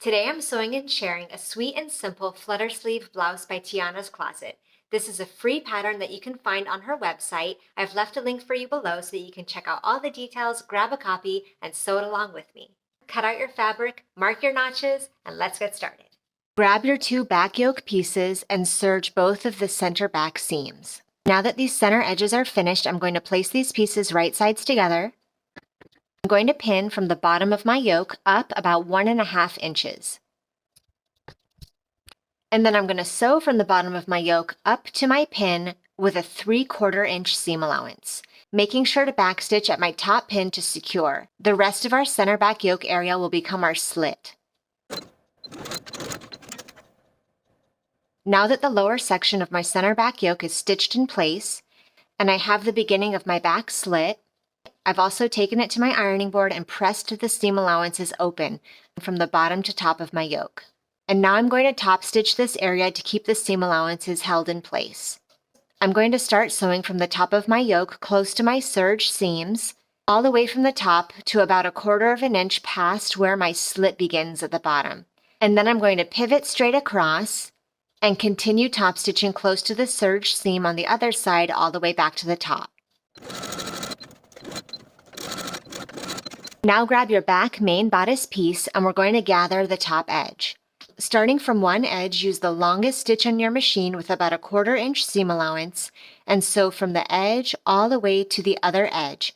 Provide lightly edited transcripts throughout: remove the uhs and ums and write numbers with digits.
Today I'm sewing and sharing a sweet and simple flutter sleeve blouse by Tiana's Closet. This is a free pattern that you can find on her website. I've left a link for you below so that you can check out all the details, grab a copy, and sew it along with me. Cut out your fabric, mark your notches, and let's get started. Grab your two back yoke pieces and serge both of the center back seams. Now that these center edges are finished, I'm going to place these pieces right sides together. I'm going to pin from the bottom of my yoke up about 1.5 inches. And then I'm going to sew from the bottom of my yoke up to my pin with a 3/4 inch seam allowance, making sure to backstitch at my top pin to secure. The rest of our center back yoke area will become our slit. Now that the lower section of my center back yoke is stitched in place, and I have the beginning of my back slit, I've also taken it to my ironing board and pressed the seam allowances open from the bottom to top of my yoke. And now I'm going to top stitch this area to keep the seam allowances held in place. I'm going to start sewing from the top of my yoke close to my serge seams, all the way from the top to about 1/4 inch past where my slit begins at the bottom. And then I'm going to pivot straight across and continue top stitching close to the serge seam on the other side all the way back to the top. Now grab your back main bodice piece and we're going to gather the top edge. Starting from one edge, use the longest stitch on your machine with about 1/4 inch seam allowance and sew from the edge all the way to the other edge.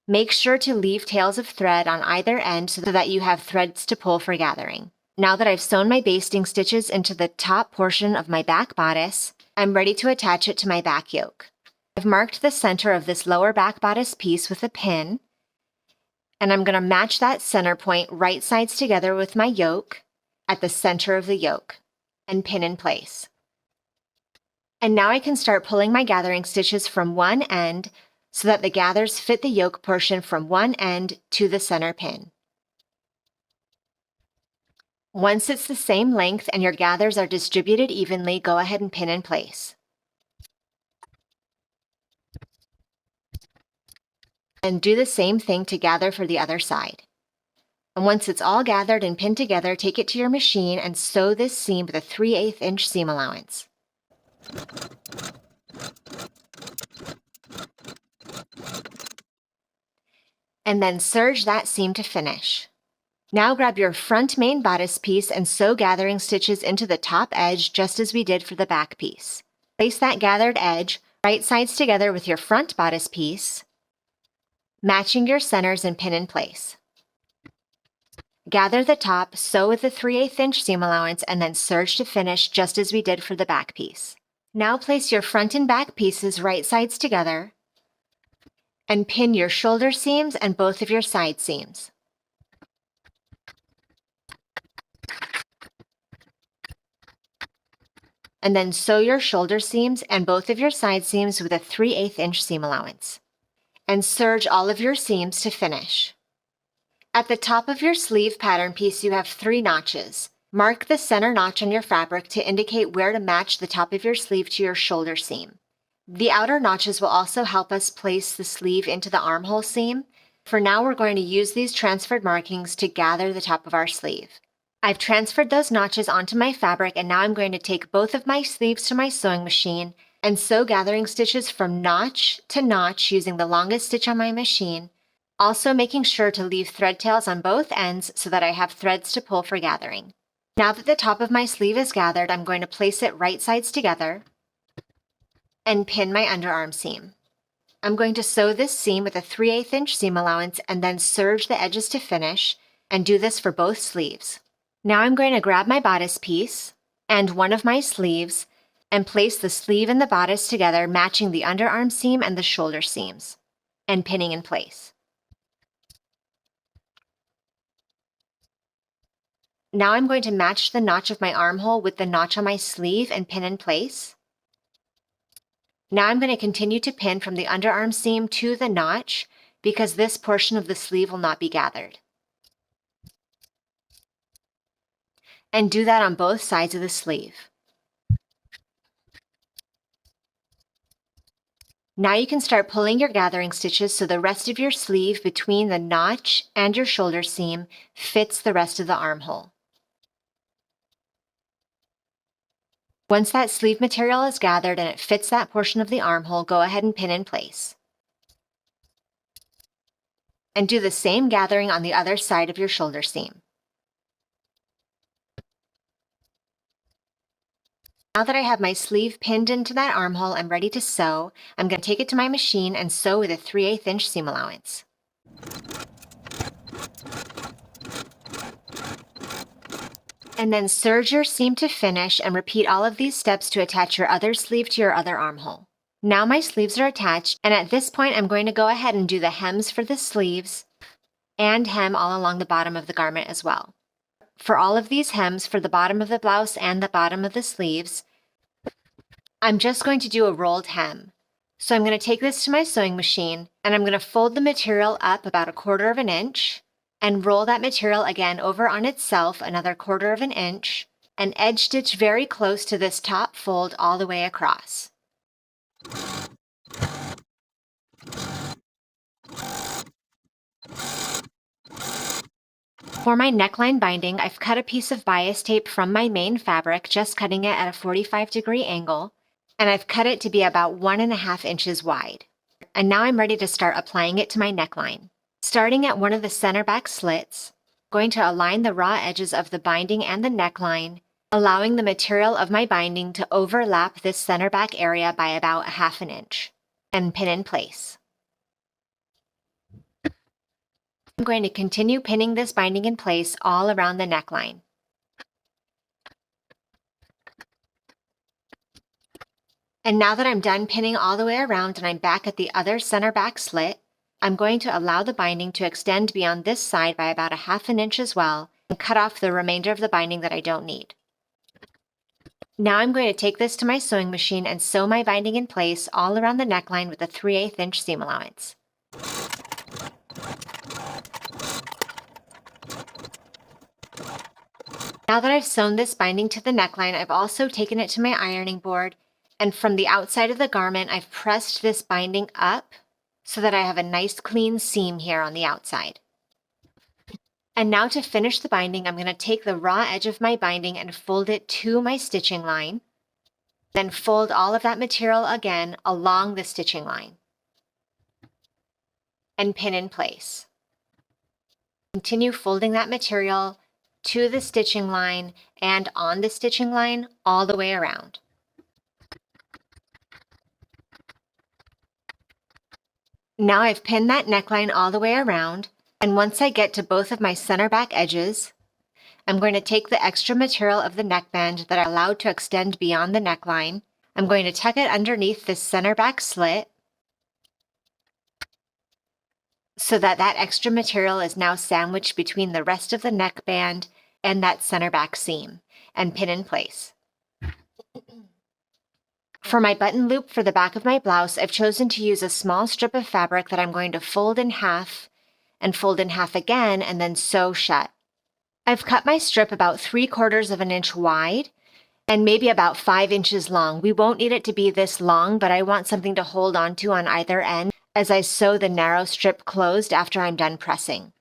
Make sure to leave tails of thread on either end so that you have threads to pull for gathering. Now that I've sewn my basting stitches into the top portion of my back bodice, I'm ready to attach it to my back yoke. I've marked the center of this lower back bodice piece with a pin, and I'm going to match that center point right sides together with my yoke at the center of the yoke and pin in place. And now I can start pulling my gathering stitches from one end so that the gathers fit the yoke portion from one end to the center pin. Once it's the same length and your gathers are distributed evenly, go ahead and pin in place. And do the same thing to gather for the other side. And once it's all gathered and pinned together, take it to your machine and sew this seam with a 3/8 inch seam allowance. And then serge that seam to finish. Now grab your front main bodice piece and sew gathering stitches into the top edge just as we did for the back piece. Place that gathered edge right sides together with your front bodice piece, matching your centers and pin in place. Gather the top, sew with the 3/8 inch seam allowance, and then serge to finish just as we did for the back piece. Now place your front and back pieces right sides together and pin your shoulder seams and both of your side seams. And then sew your shoulder seams and both of your side seams with a 3/8 inch seam allowance. And serge all of your seams to finish. At the top of your sleeve pattern piece, you have 3 notches. Mark the center notch on your fabric to indicate where to match the top of your sleeve to your shoulder seam. The outer notches will also help us place the sleeve into the armhole seam. For now, we're going to use these transferred markings to gather the top of our sleeve. I've transferred those notches onto my fabric, and now I'm going to take both of my sleeves to my sewing machine and sew gathering stitches from notch to notch using the longest stitch on my machine, also making sure to leave thread tails on both ends so that I have threads to pull for gathering. Now that the top of my sleeve is gathered, I'm going to place it right sides together and pin my underarm seam. I'm going to sew this seam with a 3/8 inch seam allowance and then serge the edges to finish, and do this for both sleeves. Now I'm going to grab my bodice piece and one of my sleeves and place the sleeve and the bodice together, matching the underarm seam and the shoulder seams, and pinning in place. Now I'm going to match the notch of my armhole with the notch on my sleeve and pin in place. Now I'm going to continue to pin from the underarm seam to the notch because this portion of the sleeve will not be gathered. And do that on both sides of the sleeve. Now you can start pulling your gathering stitches so the rest of your sleeve between the notch and your shoulder seam fits the rest of the armhole. Once that sleeve material is gathered and it fits that portion of the armhole, go ahead and pin in place. And do the same gathering on the other side of your shoulder seam. Now that I have my sleeve pinned into that armhole, I'm ready to sew. I'm going to take it to my machine and sew with a 3/8 inch seam allowance. And then serge your seam to finish and repeat all of these steps to attach your other sleeve to your other armhole. Now my sleeves are attached, and at this point I'm going to go ahead and do the hems for the sleeves and hem all along the bottom of the garment as well. For all of these hems for the bottom of the blouse and the bottom of the sleeves, I'm just going to do a rolled hem. So I'm going to take this to my sewing machine and I'm going to fold the material up about 1/4 inch and roll that material again over on itself another 1/4 inch and edge stitch very close to this top fold all the way across. For my neckline binding, I've cut a piece of bias tape from my main fabric, just cutting it at a 45-degree angle, and I've cut it to be about 1.5 inches wide. And now I'm ready to start applying it to my neckline. Starting at one of the center back slits, I'm going to align the raw edges of the binding and the neckline, allowing the material of my binding to overlap this center back area by about 1/2 inch, and pin in place. I'm going to continue pinning this binding in place all around the neckline. And now that I'm done pinning all the way around and I'm back at the other center back slit, I'm going to allow the binding to extend beyond this side by about 1/2 inch as well and cut off the remainder of the binding that I don't need. Now I'm going to take this to my sewing machine and sew my binding in place all around the neckline with a 3/8 inch seam allowance. Now that I've sewn this binding to the neckline, I've also taken it to my ironing board, and from the outside of the garment, I've pressed this binding up so that I have a nice clean seam here on the outside. And now to finish the binding, I'm going to take the raw edge of my binding and fold it to my stitching line, then fold all of that material again along the stitching line and pin in place. Continue folding that material to the stitching line and on the stitching line all the way around. Now I've pinned that neckline all the way around, and once I get to both of my center back edges, I'm going to take the extra material of the neckband that I allowed to extend beyond the neckline. I'm going to tuck it underneath this center back slit so that that extra material is now sandwiched between the rest of the neckband and that center back seam, and pin in place. For my button loop for the back of my blouse, I've chosen to use a small strip of fabric that I'm going to fold in half and fold in half again and then sew shut. I've cut my strip about 3/4 inch wide and maybe about 5 inches long. We won't need it to be this long, but I want something to hold on to on either end as I sew the narrow strip closed after I'm done pressing.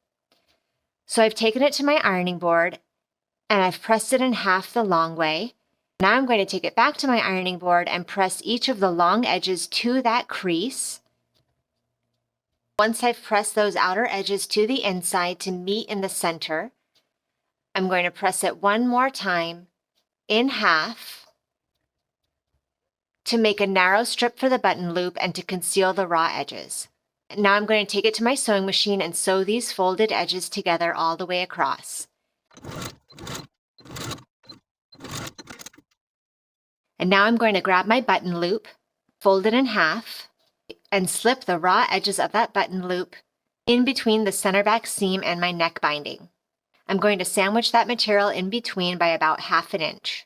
So I've taken it to my ironing board and I've pressed it in half the long way. Now I'm going to take it back to my ironing board and press each of the long edges to that crease. Once I've pressed those outer edges to the inside to meet in the center, I'm going to press it one more time in half to make a narrow strip for the button loop and to conceal the raw edges. Now I'm going to take it to my sewing machine and sew these folded edges together all the way across. And now I'm going to grab my button loop, fold it in half, and slip the raw edges of that button loop in between the center back seam and my neck binding. I'm going to sandwich that material in between by about 1/2 inch.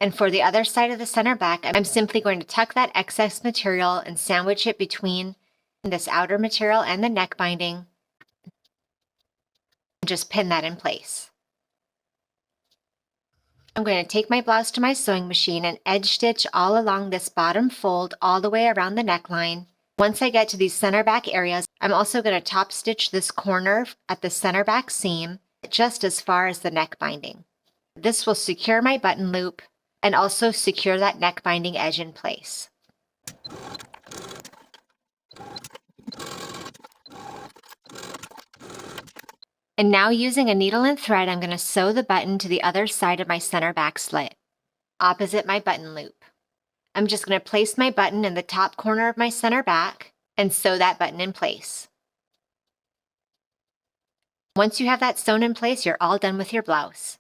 And for the other side of the center back, I'm simply going to tuck that excess material and sandwich it between this outer material and the neck binding, and just pin that in place. I'm going to take my blouse to my sewing machine and edge stitch all along this bottom fold all the way around the neckline. Once I get to these center back areas, I'm also going to top stitch this corner at the center back seam just as far as the neck binding. This will secure my button loop and also secure that neck binding edge in place. And now using a needle and thread, I'm going to sew the button to the other side of my center back slit, opposite my button loop. I'm just going to place my button in the top corner of my center back and sew that button in place. Once you have that sewn in place, you're all done with your blouse.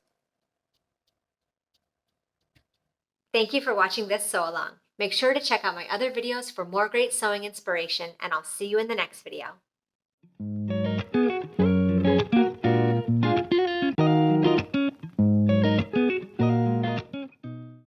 Thank you for watching this sew along. Make sure to check out my other videos for more great sewing inspiration, and I'll see you in the next video.